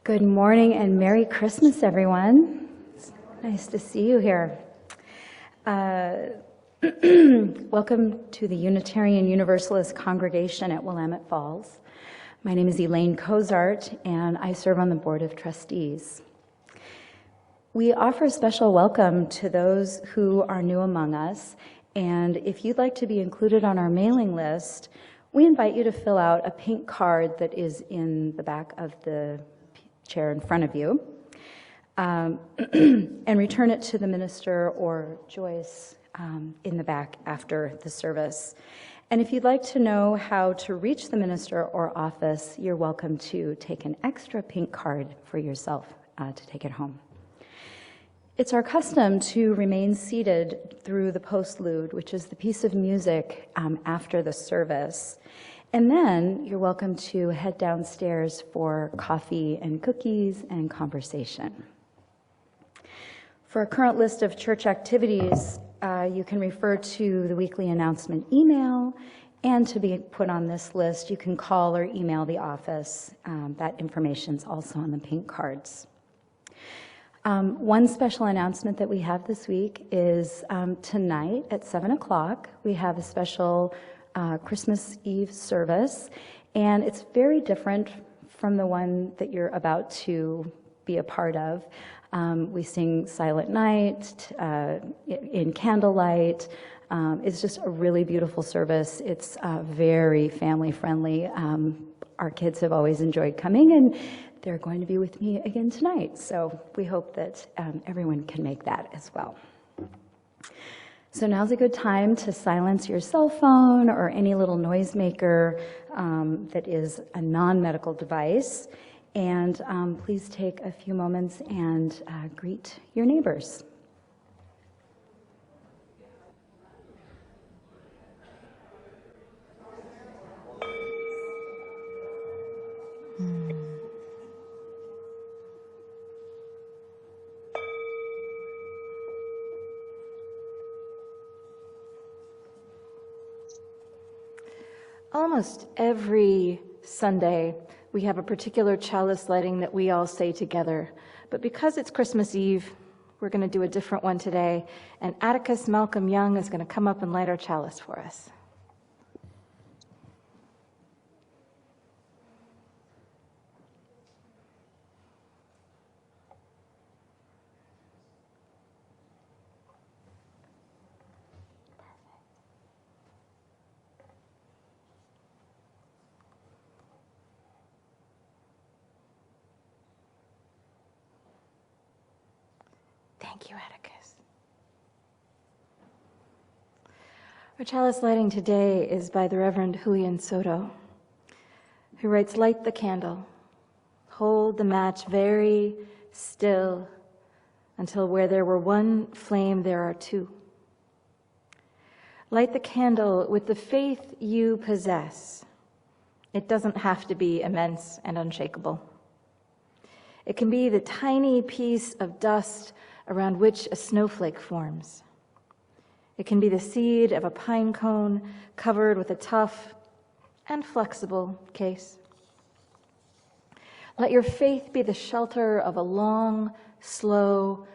Good morning and Merry Christmas, everyone. It's nice to see you here. Welcome to the Unitarian Universalist congregation at Willamette Falls. My name is Elaine Cozart, and I serve on the Board of Trustees. We offer a special welcome to those who are new among us, and if you'd like to be included on our mailing list, we invite you to fill out a pink card that is in the back of the chair in front of you, and return it to the minister or Joyce in the back after the service. And if you'd like to know how to reach the minister or office, you're welcome to take an extra pink card for yourself to take it home. It's our custom to remain seated through the postlude, which is the piece of music after the service. And then you're welcome to head downstairs for coffee and cookies and conversation. For a current list of church activities, you can refer to the weekly announcement email, and to be put on this list, you can call or email the office. That information is also on the pink cards. One special announcement that we have this week is tonight at 7 o'clock, we have a special Christmas Eve service, and it's very different from the one that you're about to be a part of. We sing Silent Night in candlelight. It's just a really beautiful service. It's very family friendly. Our kids have always enjoyed coming, and they're going to be with me again tonight. So we hope that everyone can make that as well. So now's a good time to silence your cell phone or any little noisemaker that is a non-medical device. And please take a few moments and greet your neighbors. Almost every Sunday, we have a particular chalice lighting that we all say together. But because it's Christmas Eve, we're going to do a different one today. And Atticus Malcolm Young is going to come up and light our chalice for us. Thank you, Atticus. Our chalice lighting today is by the Reverend Julian Soto, who writes, "Light the candle, hold the match very still until where there were one flame there are two. Light the candle with the faith you possess. It doesn't have to be immense and unshakable. It can be the tiny piece of dust around which a snowflake forms. It can be the seed of a pine cone covered with a tough and flexible case. Let your faith be the shelter of a long, slow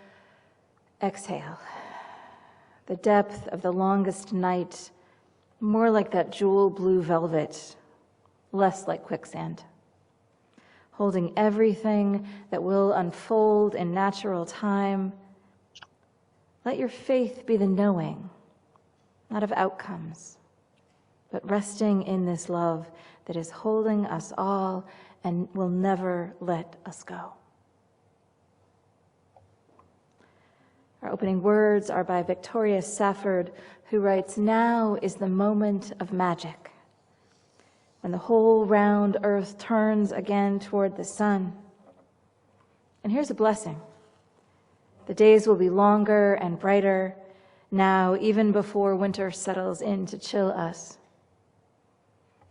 exhale, the depth of the longest night, more like that jewel blue velvet, less like quicksand. Holding everything that will unfold in natural time. Let your faith be the knowing, not of outcomes, but resting in this love that is holding us all and will never let us go." Our opening words are by Victoria Safford, who writes, "Now is the moment of magic, when the whole round earth turns again toward the sun. And here's a blessing. The days will be longer and brighter now, even before winter settles in to chill us.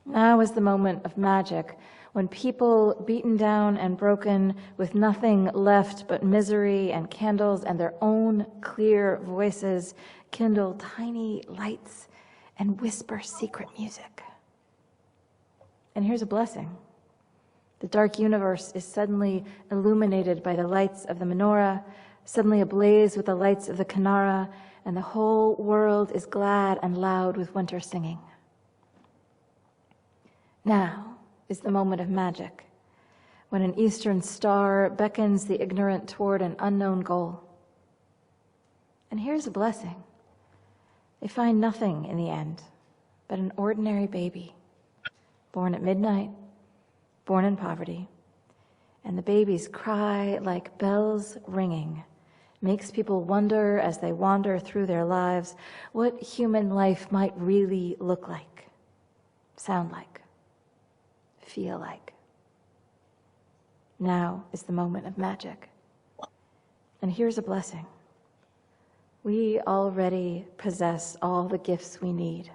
Now is the moment of magic, when people beaten down and broken with nothing left but misery and candles and their own clear voices kindle tiny lights and whisper secret music. And here's a blessing. The dark universe is suddenly illuminated by the lights of the menorah, suddenly ablaze with the lights of the Kinara, and the whole world is glad and loud with winter singing. Now is the moment of magic, when an eastern star beckons the ignorant toward an unknown goal. And here's a blessing. They find nothing in the end but an ordinary baby, born at midnight, born in poverty. And the baby's cry, like bells ringing, makes people wonder as they wander through their lives what human life might really look like, sound like, feel like. Now is the moment of magic. And here's a blessing. We already possess all the gifts we need.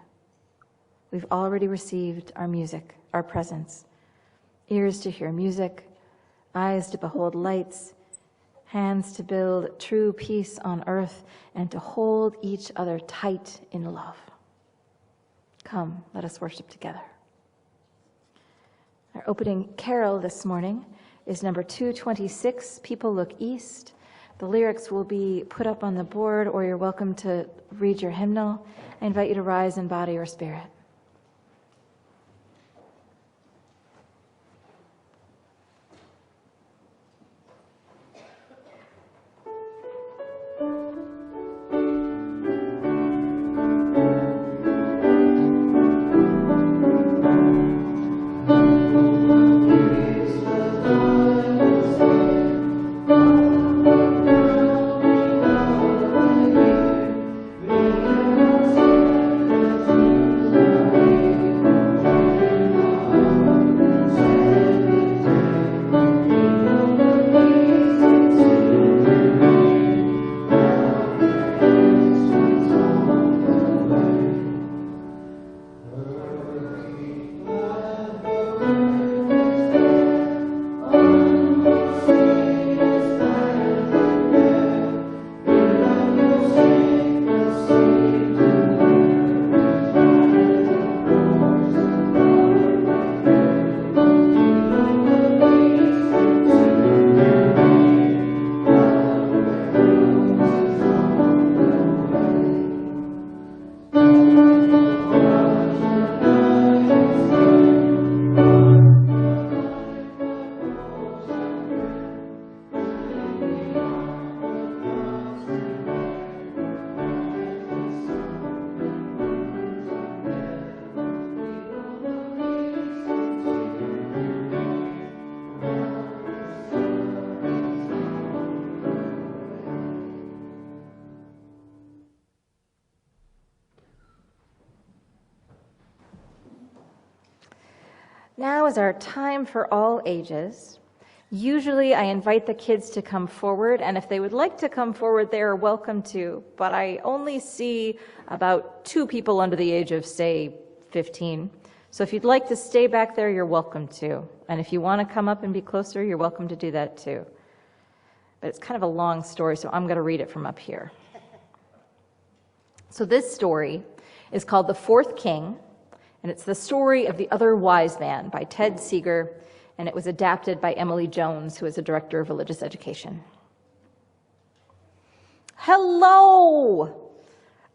We've already received our music, our presence, ears to hear music, eyes to behold lights, hands to build true peace on earth, and to hold each other tight in love. Come, let us worship together. Our opening carol this morning is number 226, People Look East. The lyrics will be put up on the board, or you're welcome to read your hymnal. I invite you to rise in body or spirit. Now is our time for all ages. Usually I invite the kids to come forward, and if they would like to come forward, they are welcome to, but I only see about 2 people under the age of, say, 15. So if you'd like to stay back there, you're welcome to. And if you want to come up and be closer, you're welcome to do that too. But it's kind of a long story, so I'm going to read it from up here. So this story is called The Fourth King, and it's the story of The Other Wise Man by Ted Seeger, and it was adapted by Emily Jones, who is a director of religious education. Hello!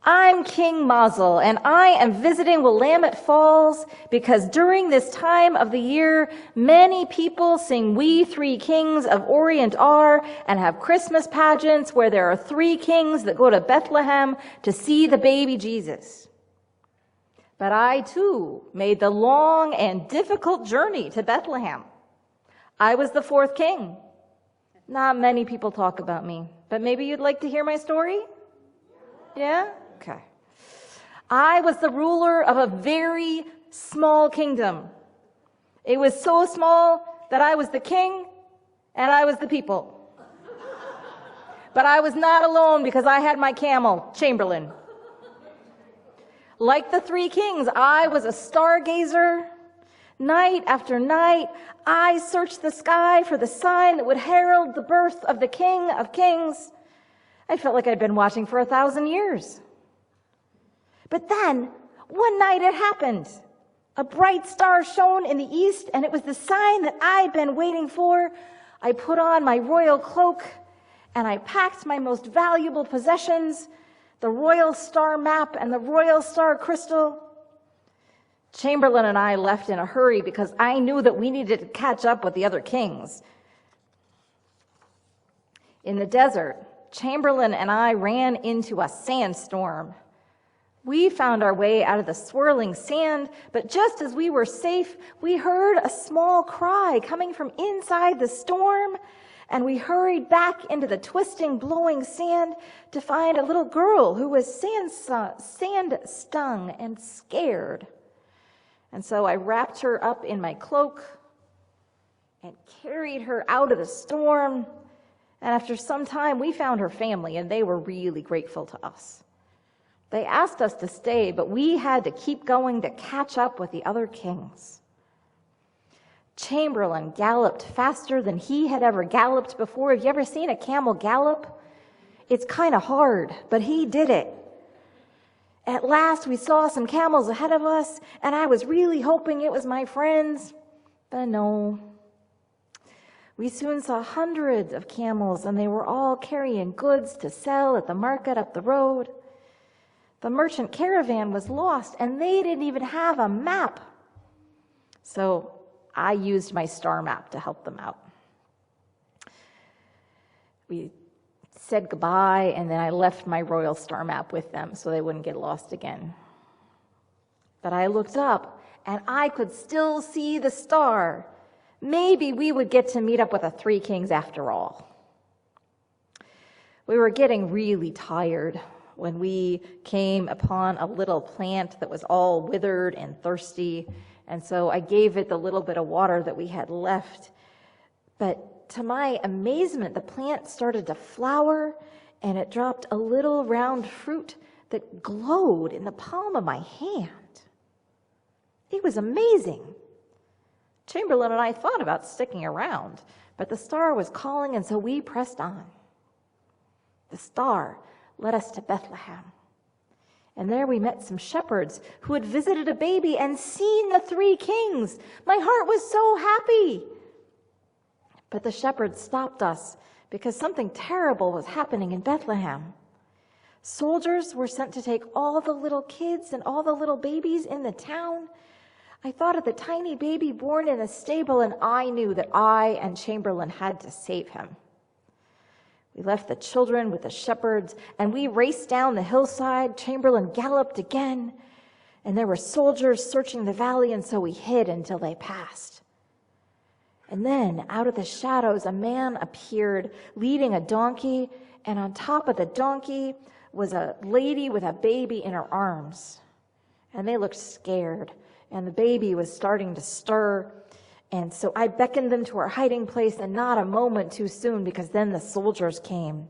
I'm King Mazel, and I am visiting Willamette Falls because during this time of the year, many people sing We Three Kings of Orient Are and have Christmas pageants where there are 3 kings that go to Bethlehem to see the baby Jesus. But I, too, made the long and difficult journey to Bethlehem. I was the 4th king. Not many people talk about me, but maybe you'd like to hear my story? Yeah? Okay. I was the ruler of a very small kingdom. It was so small that I was the king and I was the people. But I was not alone because I had my camel, Chamberlain. Like the 3 kings, I was a stargazer. Night after night, I searched the sky for the sign that would herald the birth of the King of Kings. I felt like I'd been watching for 1,000 years. But then, one night it happened. A bright star shone in the east, and it was the sign that I'd been waiting for. I put on my royal cloak, and I packed my most valuable possessions, the royal star map and the royal star crystal. Chamberlain and I left in a hurry because I knew that we needed to catch up with the other kings. In the desert, Chamberlain and I ran into a sandstorm. We found our way out of the swirling sand, but just as we were safe, we heard a small cry coming from inside the storm, and we hurried back into the twisting, blowing sand to find a little girl who was sand-stung and scared. And so I wrapped her up in my cloak and carried her out of the storm, and after some time, we found her family, and they were really grateful to us. They asked us to stay, but we had to keep going to catch up with the other kings. Chamberlain galloped faster than he had ever galloped before. Have you ever seen a camel gallop? It's kind of hard, but he did it. At last, we saw some camels ahead of us, and I was really hoping it was my friends, but no. We soon saw hundreds of camels, and they were all carrying goods to sell at the market up the road. The merchant caravan was lost, and they didn't even have a map. So I used my star map to help them out. We said goodbye, and then I left my royal star map with them so they wouldn't get lost again. But I looked up, and I could still see the star. Maybe we would get to meet up with the three kings after all. We were getting really tired when we came upon a little plant that was all withered and thirsty, and so I gave it the little bit of water that we had left. But to my amazement, the plant started to flower, and it dropped a little round fruit that glowed in the palm of my hand. It was amazing. Chamberlain and I thought about sticking around, but the star was calling, and so we pressed on. The star led us to Bethlehem. And there we met some shepherds who had visited a baby and seen the three kings. My heart was so happy. But the shepherds stopped us because something terrible was happening in Bethlehem. Soldiers were sent to take all the little kids and all the little babies in the town. I thought of the tiny baby born in a stable, and I knew that I and Chamberlain had to save him. We left the children with the shepherds, and we raced down the hillside. Chamberlain galloped again, and there were soldiers searching the valley, and so we hid until they passed. And then, out of the shadows, a man appeared leading a donkey, and on top of the donkey was a lady with a baby in her arms. And they looked scared, and the baby was starting to stir. And so I beckoned them to our hiding place, and not a moment too soon, because then the soldiers came.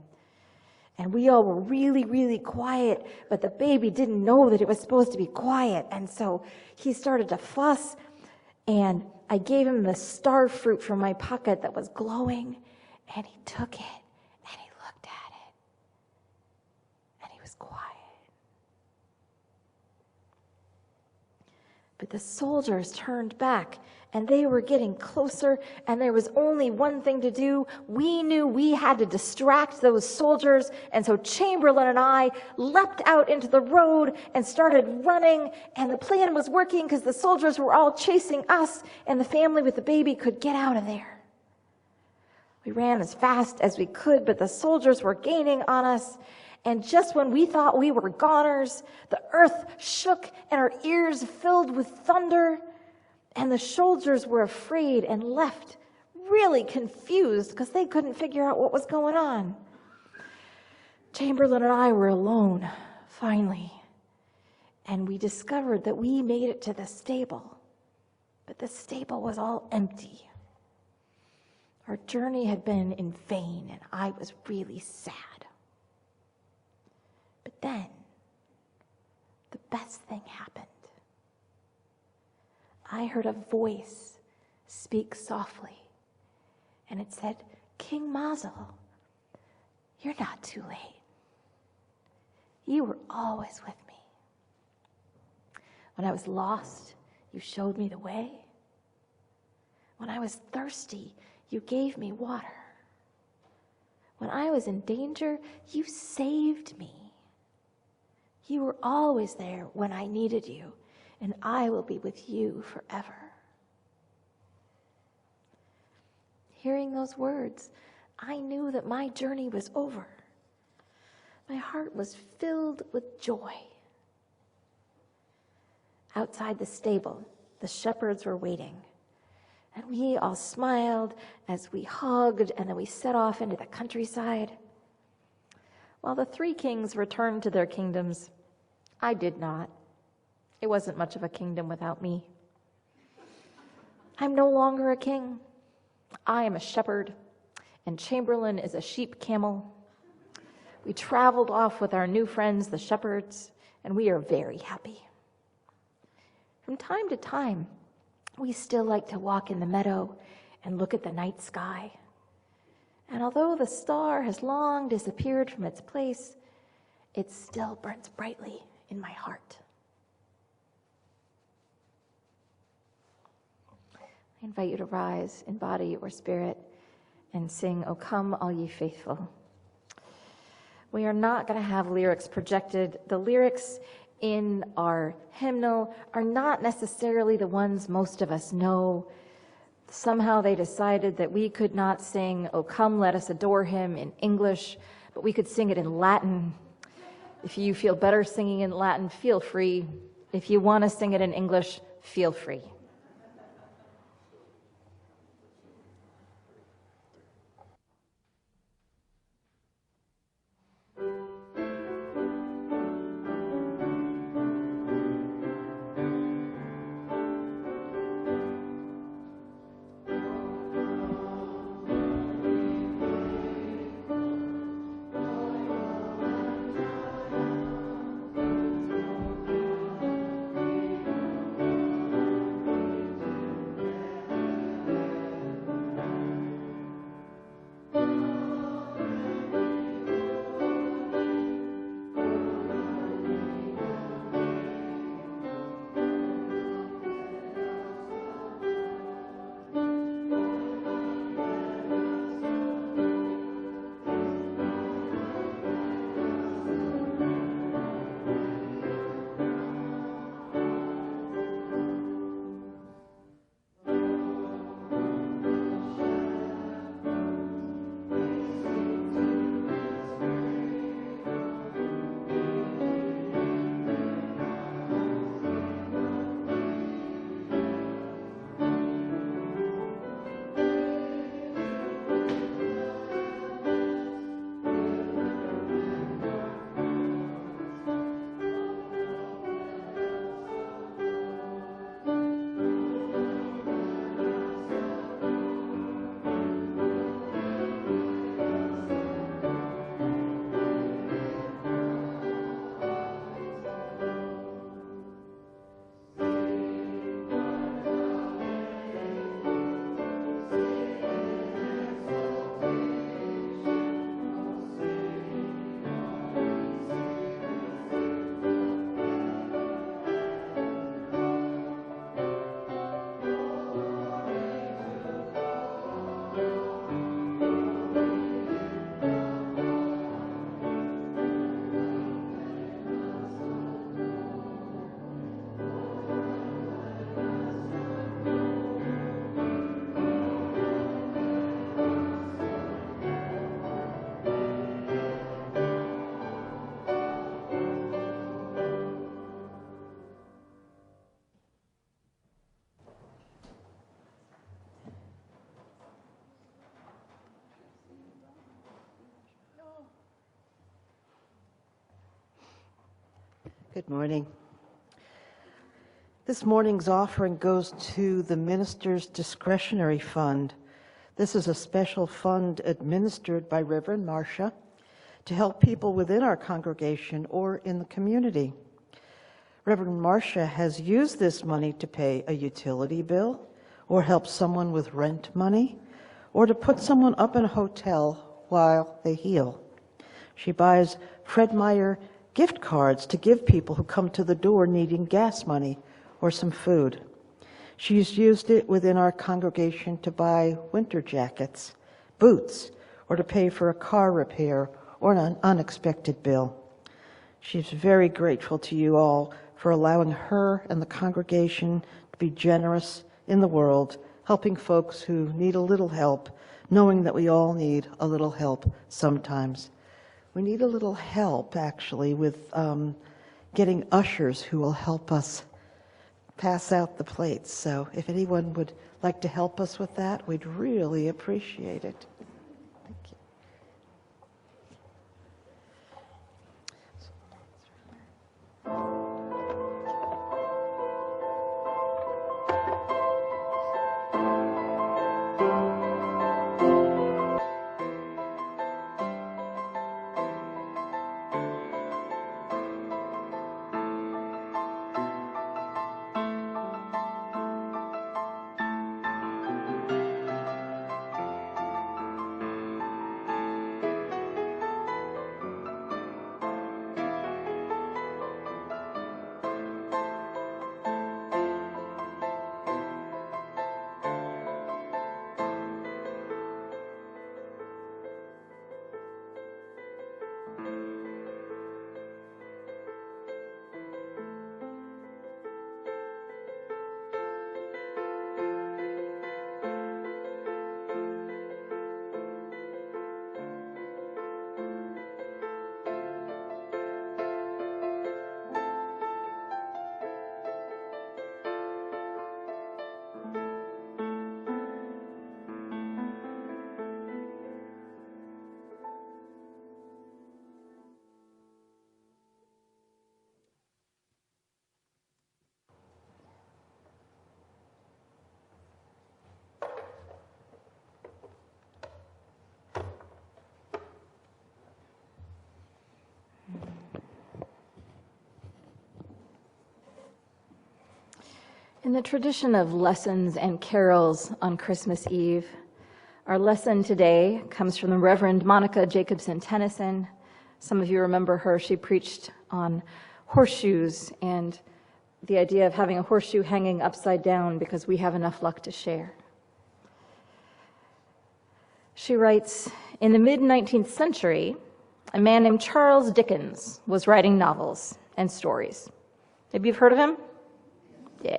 And we all were really, really quiet, but the baby didn't know that it was supposed to be quiet. And so he started to fuss, and I gave him the star fruit from my pocket that was glowing, and he took it, and he looked at it, and he was quiet. But the soldiers turned back, and they were getting closer, and there was only one thing to do. We knew we had to distract those soldiers, and so Chamberlain and I leapt out into the road and started running, and the plan was working because the soldiers were all chasing us, and the family with the baby could get out of there. We ran as fast as we could, but the soldiers were gaining on us, and just when we thought we were goners, the earth shook and our ears filled with thunder. And the soldiers were afraid and left, really confused because they couldn't figure out what was going on. Chamberlain and I were alone, finally, and we discovered that we made it to the stable, but the stable was all empty. Our journey had been in vain, and I was really sad. But then, the best thing happened. I heard a voice speak softly, and it said, "King Mazel, you're not too late. You were always with me. When I was lost, you showed me the way. When I was thirsty, you gave me water. When I was in danger, you saved me. You were always there when I needed you, and I will be with you forever. Hearing those words, I knew that my journey was over. My heart was filled with joy. Outside the stable, the shepherds were waiting, and we all smiled as we hugged, and then we set off into the countryside. While the three kings returned to their kingdoms, I did not. It wasn't much of a kingdom without me. I'm no longer a king. I am a shepherd, and Chamberlain is a sheep camel. We traveled off with our new friends, the shepherds, and we are very happy. From time to time, we still like to walk in the meadow and look at the night sky. And although the star has long disappeared from its place, it still burns brightly in my heart. I invite you to rise in body or spirit and sing, "O Come, All Ye Faithful." We are not going to have lyrics projected. The lyrics in our hymnal are not necessarily the ones most of us know. Somehow they decided that we could not sing, "O Come, Let Us Adore Him" in English, but we could sing it in Latin. If you feel better singing in Latin, feel free. If you want to sing it in English, feel free. Good morning. This morning's offering goes to the Minister's Discretionary Fund. This is a special fund administered by Reverend Marcia to help people within our congregation or in the community. Reverend Marcia has used this money to pay a utility bill, or help someone with rent money, or to put someone up in a hotel while they heal. She buys Fred Meyer gift cards to give people who come to the door needing gas money or some food. She's used it within our congregation to buy winter jackets, boots, or to pay for a car repair or an unexpected bill. She's very grateful to you all for allowing her and the congregation to be generous in the world, helping folks who need a little help, knowing that we all need a little help sometimes. We need a little help, actually, with getting ushers who will help us pass out the plates. So if anyone would like to help us with that, we'd really appreciate it. Thank you. In the tradition of lessons and carols on Christmas Eve, our lesson today comes from the Reverend Monica Jacobson Tennyson. Some of you remember her. She preached on horseshoes and the idea of having a horseshoe hanging upside down because we have enough luck to share. She writes, in the mid-19th century, a man named Charles Dickens was writing novels and stories. Maybe you've heard of him? Yeah.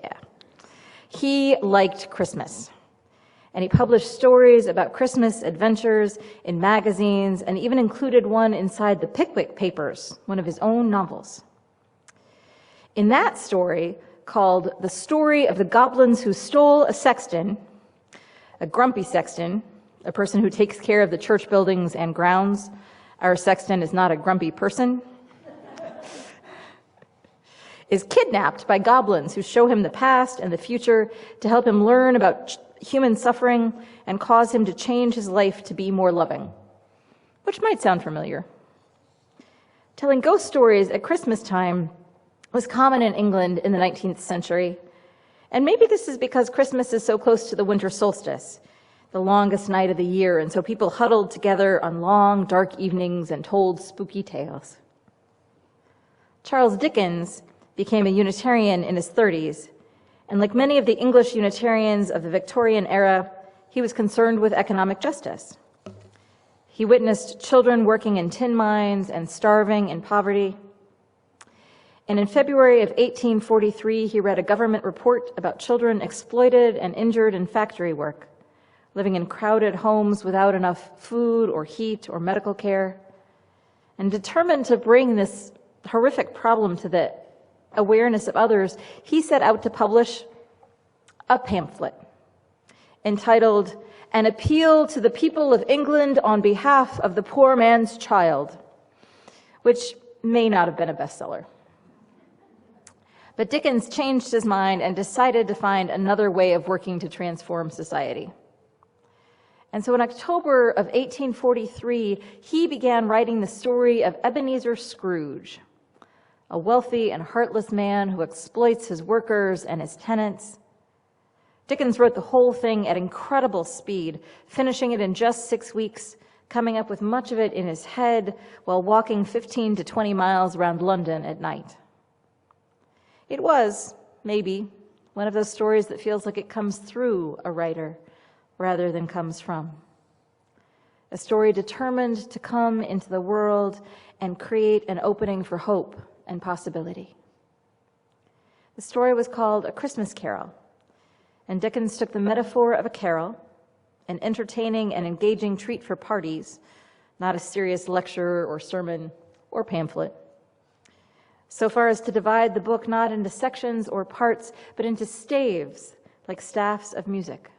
He liked Christmas, and he published stories about Christmas adventures in magazines and even included one inside the Pickwick Papers, one of his own novels. In that story, called The Story of the Goblins Who Stole a Sexton, a grumpy sexton, a person who takes care of the church buildings and grounds. Our sexton is not a grumpy person. Is kidnapped by goblins who show him the past and the future to help him learn about human suffering and cause him to change his life to be more loving, which might sound familiar. Telling ghost stories at Christmas time was common in England in the 19th century, and maybe this is because Christmas is so close to the winter solstice, the longest night of the year, and so people huddled together on long, dark evenings and told spooky tales. Charles Dickens became a Unitarian in his 30s, and like many of the English Unitarians of the Victorian era, he was concerned with economic justice. He witnessed children working in tin mines and starving in poverty. And in February of 1843, he read a government report about children exploited and injured in factory work, living in crowded homes without enough food or heat or medical care. And determined to bring this horrific problem to the awareness of others, he set out to publish a pamphlet entitled An Appeal to the People of England on Behalf of the Poor Man's Child, which may not have been a bestseller. But Dickens changed his mind and decided to find another way of working to transform society. And so in October of 1843, he began writing the story of Ebenezer Scrooge, a wealthy and heartless man who exploits his workers and his tenants. Dickens wrote the whole thing at incredible speed, finishing it in just 6 weeks, coming up with much of it in his head while walking 15 to 20 miles around London at night. It was, maybe, one of those stories that feels like it comes through a writer rather than comes from. A story determined to come into the world and create an opening for hope and possibility. The story was called A Christmas Carol, and Dickens took the metaphor of a carol, an entertaining and engaging treat for parties, not a serious lecture or sermon or pamphlet, so far as to divide the book not into sections or parts, but into staves, like staffs of music.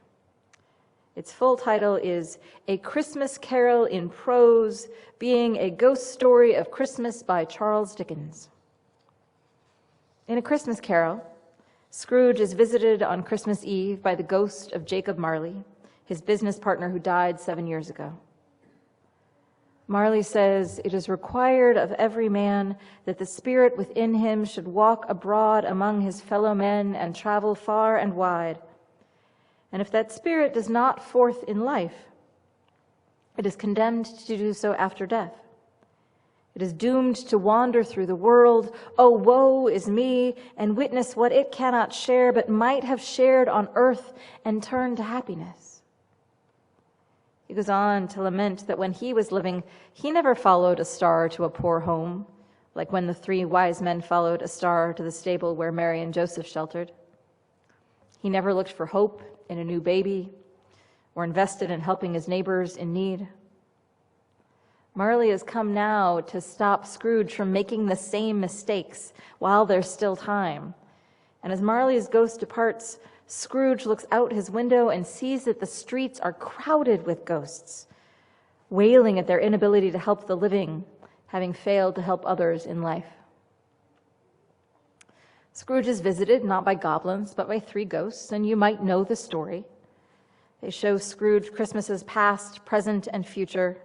Its full title is A Christmas Carol in Prose, being a ghost story of Christmas by Charles Dickens. In A Christmas Carol, Scrooge is visited on Christmas Eve by the ghost of Jacob Marley, his business partner who died 7 years ago. Marley says, "It is required of every man that the spirit within him should walk abroad among his fellow men and travel far and wide. And if that spirit does not forth in life, it is condemned to do so after death. It is doomed to wander through the world, oh, woe is me, and witness what it cannot share, but might have shared on earth and turn to happiness." He goes on to lament that when he was living, he never followed a star to a poor home, like when the 3 wise men followed a star to the stable where Mary and Joseph sheltered. He never looked for hope in a new baby or invested in helping his neighbors in need. Marley has come now to stop Scrooge from making the same mistakes while there's still time. And as Marley's ghost departs, Scrooge looks out his window and sees that the streets are crowded with ghosts, wailing at their inability to help the living, having failed to help others in life. Scrooge is visited not by goblins, but by 3 ghosts, and you might know the story. They show Scrooge Christmases past, present, and future.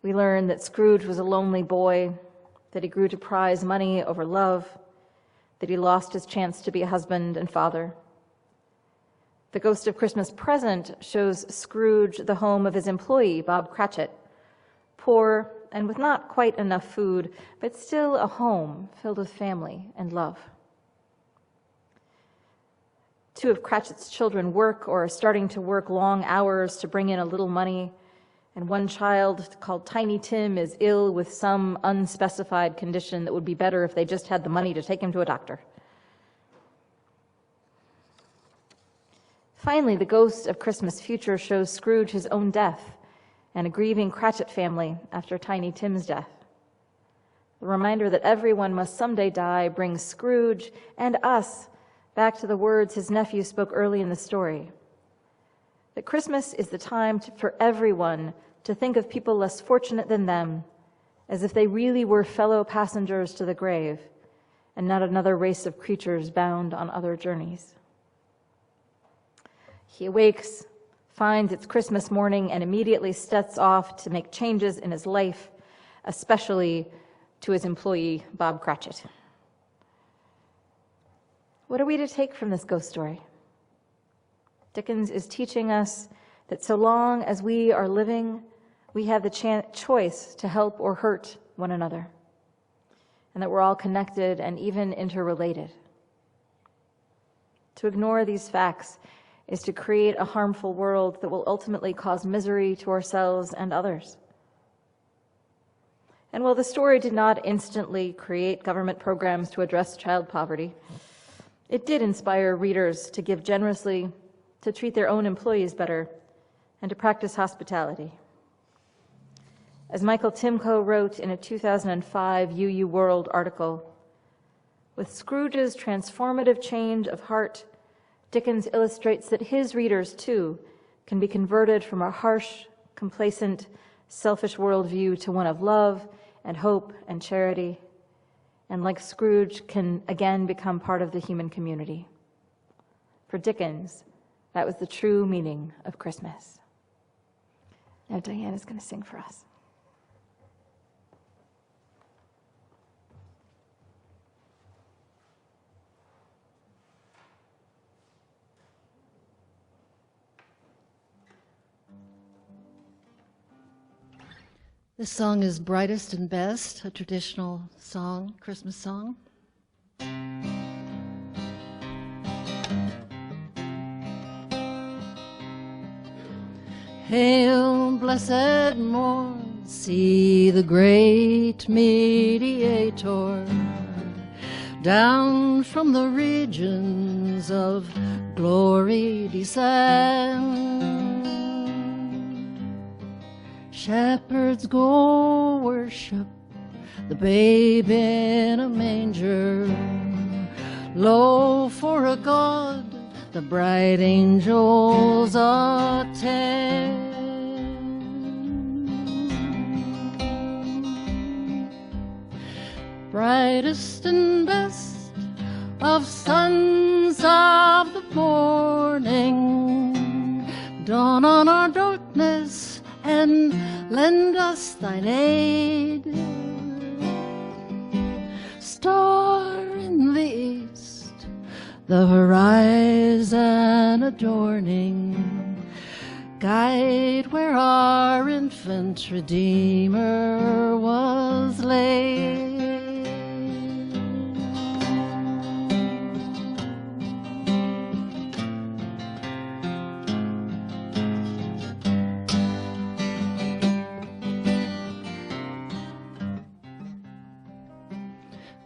We learn that Scrooge was a lonely boy, that he grew to prize money over love, that he lost his chance to be a husband and father. The Ghost of Christmas Present shows Scrooge the home of his employee, Bob Cratchit, poor and with not quite enough food, but still a home filled with family and love. 2 of Cratchit's children work or are starting to work long hours to bring in a little money, and one child, called Tiny Tim, is ill with some unspecified condition that would be better if they just had the money to take him to a doctor. Finally, the Ghost of Christmas Future shows Scrooge his own death and a grieving Cratchit family after Tiny Tim's death. The reminder that everyone must someday die brings Scrooge and us back to the words his nephew spoke early in the story, that Christmas is the time for everyone to think of people less fortunate than them, as if they really were fellow passengers to the grave and not another race of creatures bound on other journeys. He awakes, finds it's Christmas morning, and immediately sets off to make changes in his life, especially to his employee, Bob Cratchit. What are we to take from this ghost story? Dickens is teaching us that so long as we are living, we have the choice to help or hurt one another, and that we're all connected and even interrelated. To ignore these facts is to create a harmful world that will ultimately cause misery to ourselves and others. And while the story did not instantly create government programs to address child poverty, it did inspire readers to give generously, to treat their own employees better, and to practice hospitality. As Michael Timko wrote in a 2005 UU World article, with Scrooge's transformative change of heart, Dickens illustrates that his readers, too, can be converted from a harsh, complacent, selfish worldview to one of love and hope and charity, and like Scrooge, can again become part of the human community. For Dickens, that was the true meaning of Christmas. Now Diane is going to sing for us. This song is Brightest and Best, a traditional song, Christmas song. Hail, blessed morn, see the great mediator down from the regions of glory descend. Shepherds go worship the babe in a manger. Lo, for a God the bright angels attend. Brightest and best of sons of the morning, dawn on our darkness and lend us thine aid. Star in the east, the horizon adorning, guide where our infant Redeemer was laid.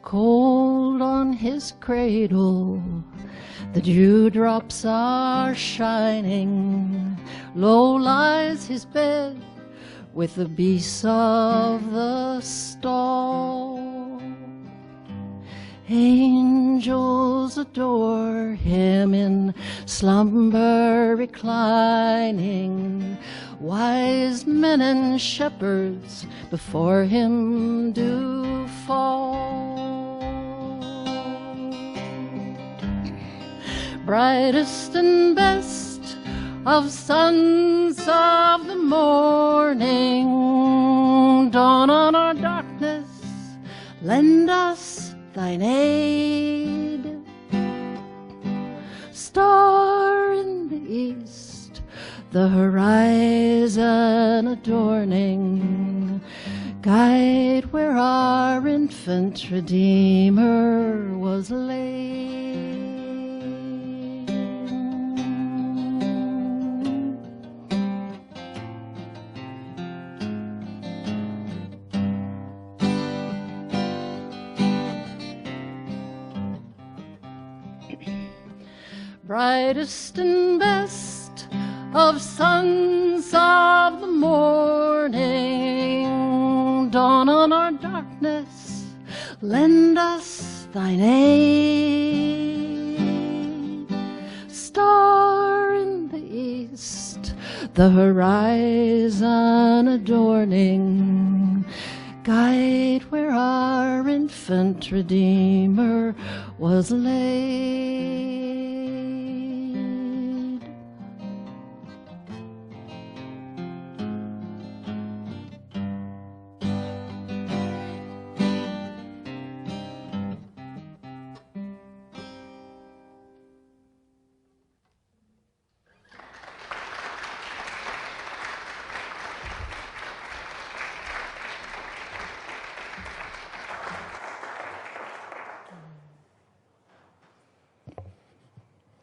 Cold on his cradle, the dewdrops are shining. Low lies his bed with the beasts of the stall. Angels adore him in slumber reclining. Wise men and shepherds before him do fall. Brightest and best of sons of the morning, dawn on our darkness, lend us thine aid. Star in the east, the horizon adorning, guide where our infant Redeemer was laid. Brightest and best of sons of the morning, dawn on our darkness, lend us thine aid. Star in the east, the horizon adorning, guide where our infant Redeemer was laid.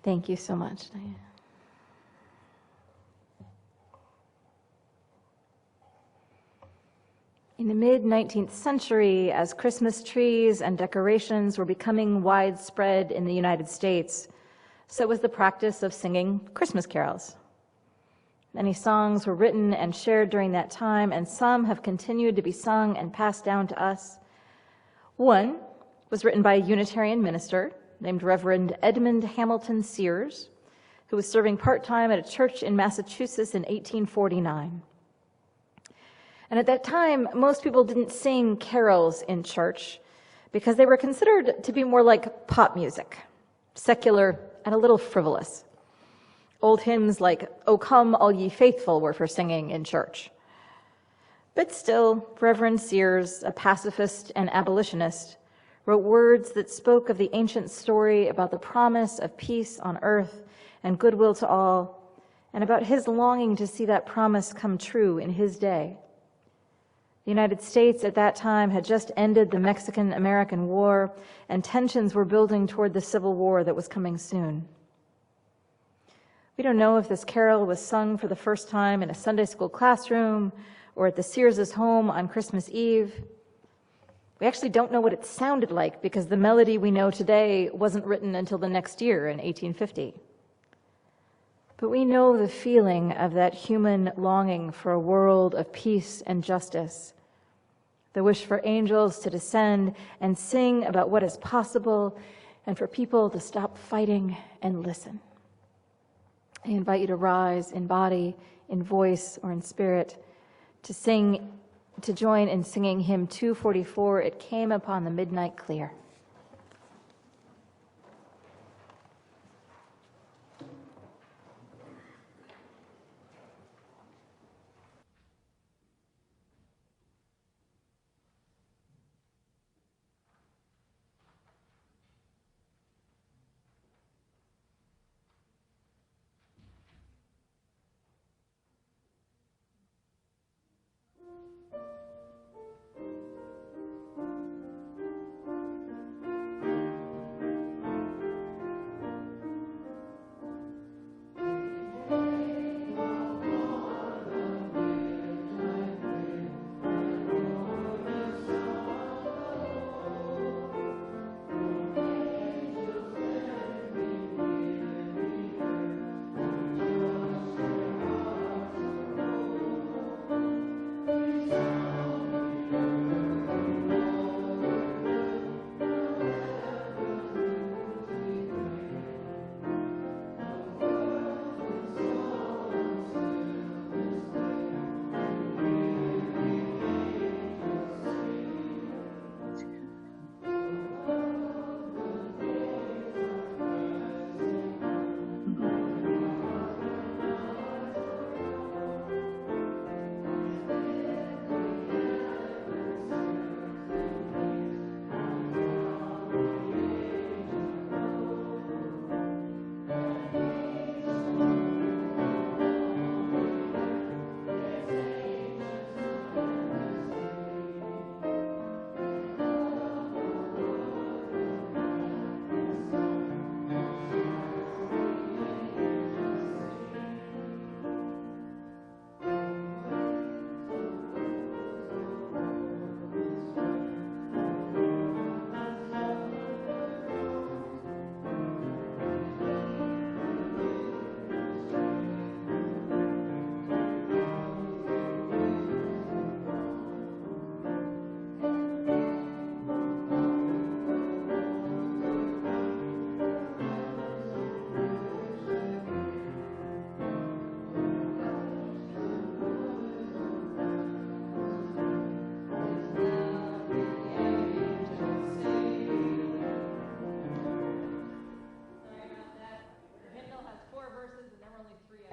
Thank you so much, Diane. In the mid-19th century, as Christmas trees and decorations were becoming widespread in the United States, so was the practice of singing Christmas carols. Many songs were written and shared during that time, and some have continued to be sung and passed down to us. One was written by a Unitarian minister named Reverend Edmund Hamilton Sears, who was serving part-time at a church in Massachusetts in 1849. And at that time, most people didn't sing carols in church because they were considered to be more like pop music, secular and a little frivolous. Old hymns like "O Come All Ye Faithful" were for singing in church. But still, Reverend Sears, a pacifist and abolitionist, wrote words that spoke of the ancient story about the promise of peace on earth and goodwill to all, and about his longing to see that promise come true in his day. The United States at that time had just ended the Mexican-American War, and tensions were building toward the Civil War that was coming soon. We don't know if this carol was sung for the first time in a Sunday school classroom or at the Sears' home on Christmas Eve. We actually don't know what it sounded like because the melody we know today wasn't written until the next year in 1850. But we know the feeling of that human longing for a world of peace and justice, the wish for angels to descend and sing about what is possible, and for people to stop fighting and listen. I invite you to rise in body, in voice, or in spirit, to join in singing hymn 244, It Came Upon the Midnight Clear.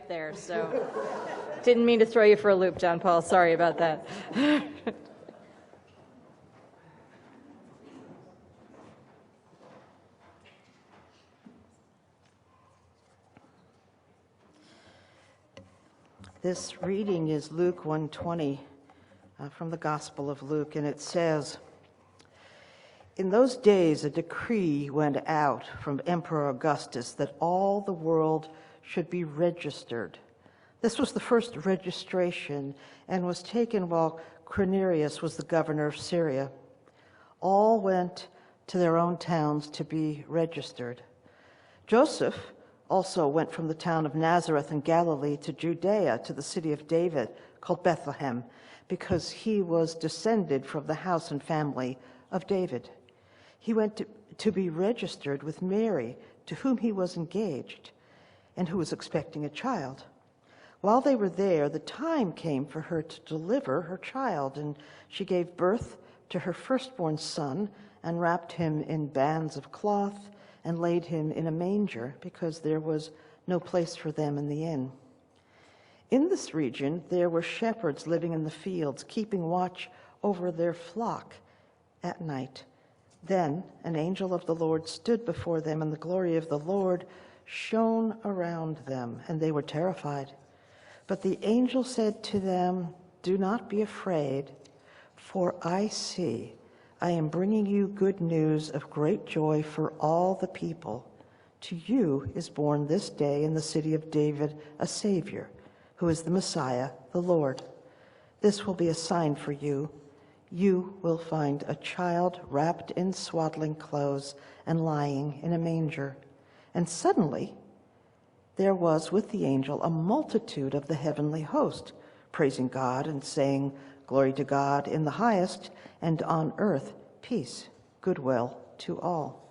There, so didn't mean to throw you for a loop, John Paul. Sorry about that. This reading is Luke 1:20 from the Gospel of Luke, and it says, "In those days a decree went out from Emperor Augustus that all the world should be registered. This was the first registration and was taken while Quirinius was the governor of Syria. All went to their own towns to be registered. Joseph also went from the town of Nazareth in Galilee to Judea, to the city of David, called Bethlehem, because he was descended from the house and family of David. He went to be registered with Mary, to whom he was engaged, and who was expecting a child. While they were there, the time came for her to deliver her child, and she gave birth to her firstborn son and wrapped him in bands of cloth and laid him in a manger, because there was no place for them in the inn. In this region, there were shepherds living in the fields, keeping watch over their flock at night. Then an angel of the Lord stood before them, and the glory of the Lord shone around them, and they were terrified. But the angel said to them, 'Do not be afraid, for I am bringing you good news of great joy for all the people. To you is born this day in the city of David a Savior, who is the Messiah, the Lord. This will be a sign for you. You will find a child wrapped in swaddling clothes and lying in a manger." And suddenly there was with the angel a multitude of the heavenly host, praising God and saying, "Glory to God in the highest, and on earth peace, goodwill to all."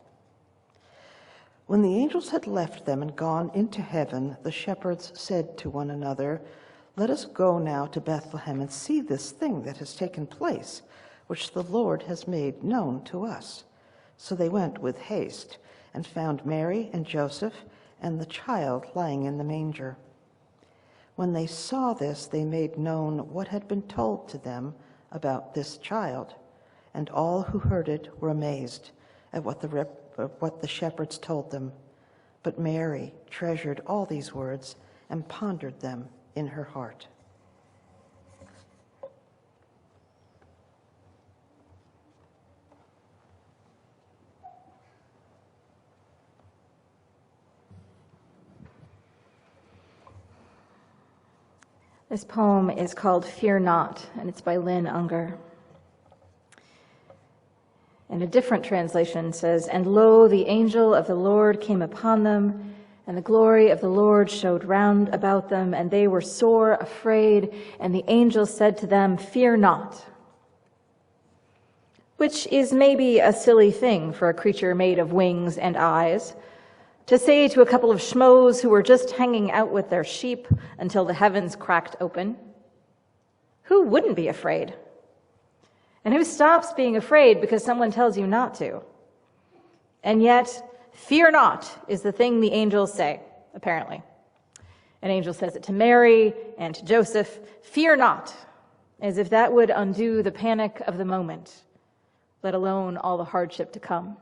When the angels had left them and gone into heaven, the shepherds said to one another, "Let us go now to Bethlehem and see this thing that has taken place, which the Lord has made known to us." So they went with haste and found Mary and Joseph and the child lying in the manger. When they saw this, they made known what had been told to them about this child, and all who heard it were amazed at what the shepherds told them. But Mary treasured all these words and pondered them in her heart. This poem is called "Fear Not," and it's by Lynn Unger. And a different translation says, "And lo, the angel of the Lord came upon them, and the glory of the Lord showed round about them, and they were sore afraid. And the angel said to them, 'Fear not.'" Which is maybe a silly thing for a creature made of wings and eyes to say to a couple of schmoes who were just hanging out with their sheep until the heavens cracked open. Who wouldn't be afraid? And who stops being afraid because someone tells you not to? And yet, fear not is the thing the angels say, apparently. An angel says it to Mary and to Joseph, "Fear not," as if that would undo the panic of the moment, let alone all the hardship to come.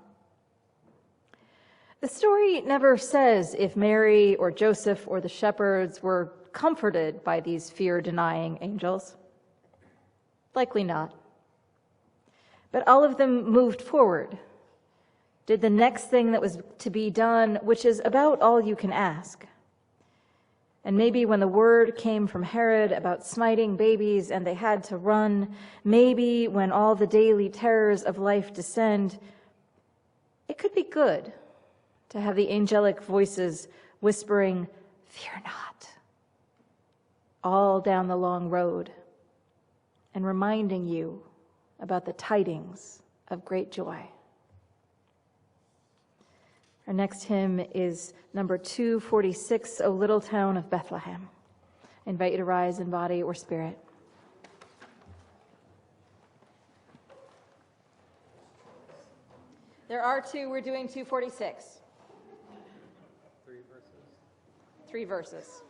The story never says if Mary or Joseph or the shepherds were comforted by these fear-denying angels. Likely not. But all of them moved forward, did the next thing that was to be done, which is about all you can ask. And maybe when the word came from Herod about smiting babies and they had to run, maybe when all the daily terrors of life descend, it could be good to have the angelic voices whispering, "Fear not," all down the long road, and reminding you about the tidings of great joy. Our next hymn is number 246, "O Little Town of Bethlehem." I invite you to rise in body or spirit. There are two, we're doing 246. 3 verses.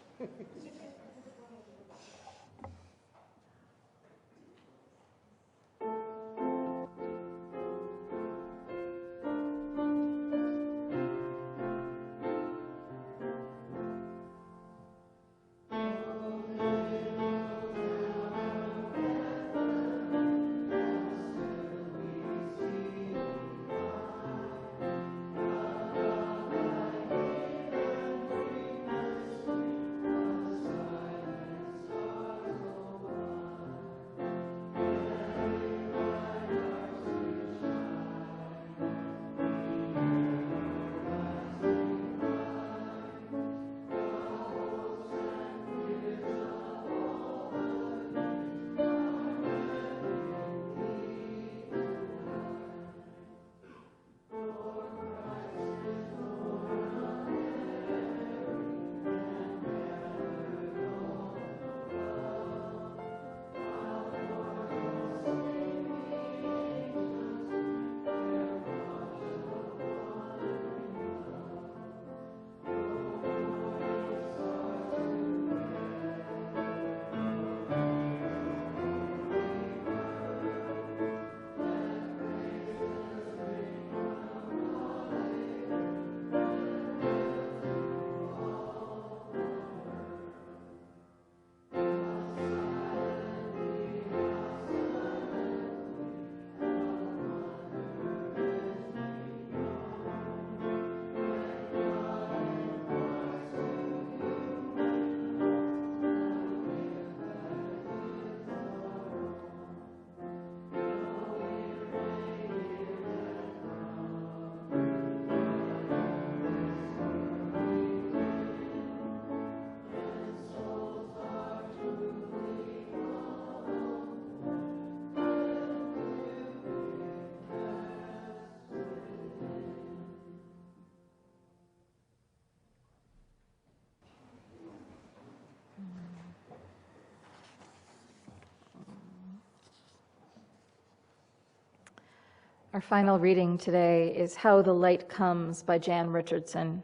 Our final reading today is How the Light Comes by Jan Richardson,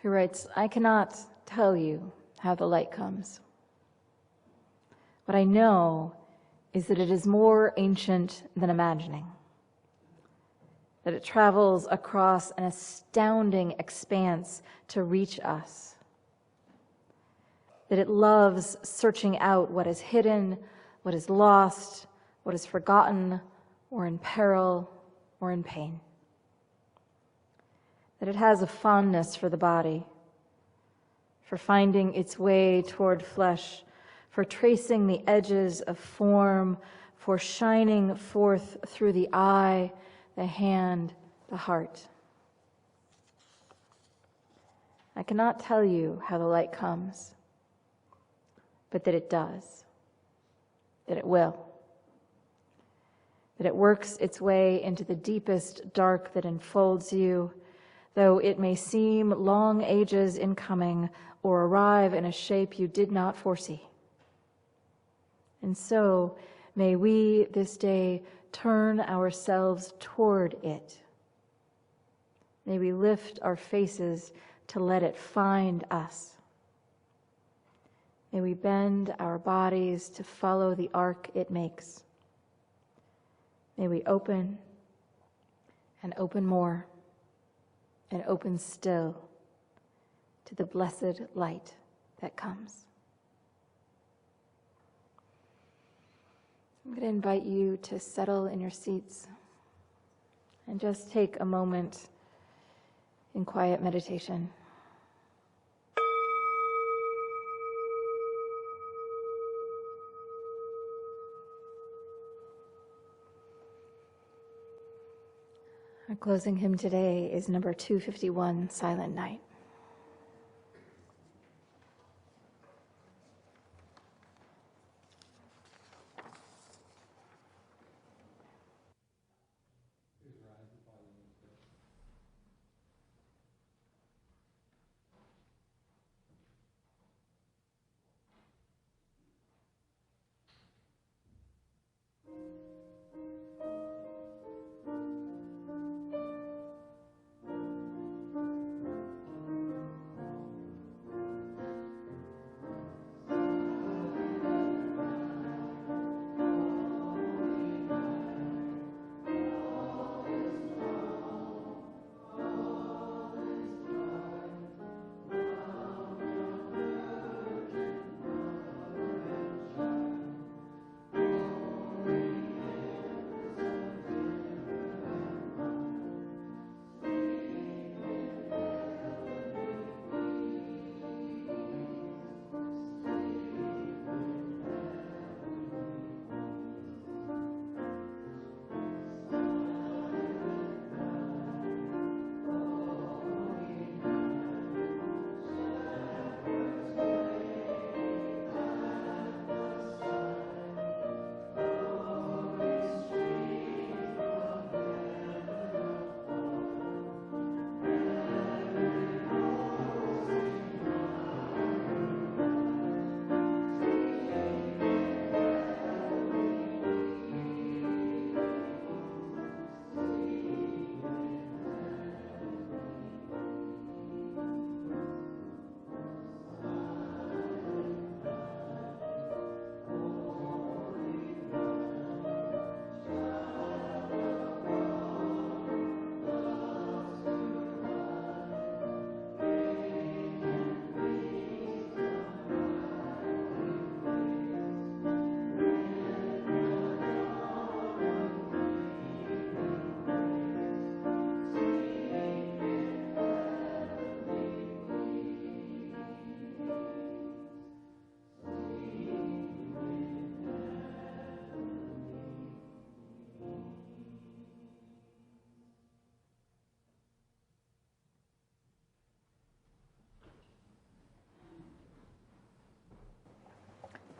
who writes, I cannot tell you how the light comes. What I know is that it is more ancient than imagining, that it travels across an astounding expanse to reach us, that it loves searching out what is hidden, what is lost, what is forgotten, or in peril, or in pain. That it has a fondness for the body, for finding its way toward flesh, for tracing the edges of form, for shining forth through the eye, the hand, the heart. I cannot tell you how the light comes, but that it does, that it will. That it works its way into the deepest dark that enfolds you, though it may seem long ages in coming or arrive in a shape you did not foresee. And so may we this day turn ourselves toward it. May we lift our faces to let it find us. May we bend our bodies to follow the arc it makes. May we open and open more and open still to the blessed light that comes. I'm going to invite you to settle in your seats and just take a moment in quiet meditation. Our closing hymn today is number 251, Silent Night.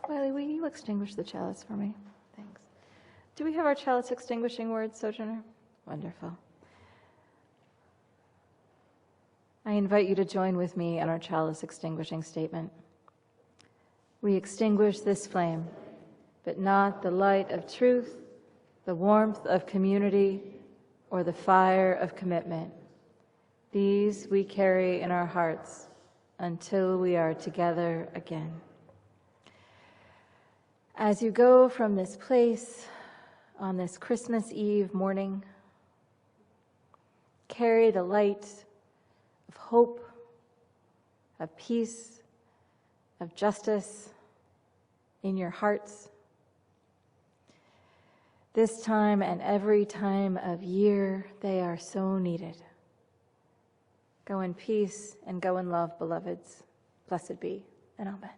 Wiley, will you extinguish the chalice for me? Thanks. Do we have our chalice extinguishing words, Sojourner? Wonderful. I invite you to join with me in our chalice extinguishing statement. We extinguish this flame, but not the light of truth, the warmth of community, or the fire of commitment. These we carry in our hearts until we are together again. As you go from this place on this Christmas Eve morning, carry the light of hope, of peace, of justice in your hearts. This time and every time of year, they are so needed. Go in peace and go in love, beloveds. Blessed be, and amen.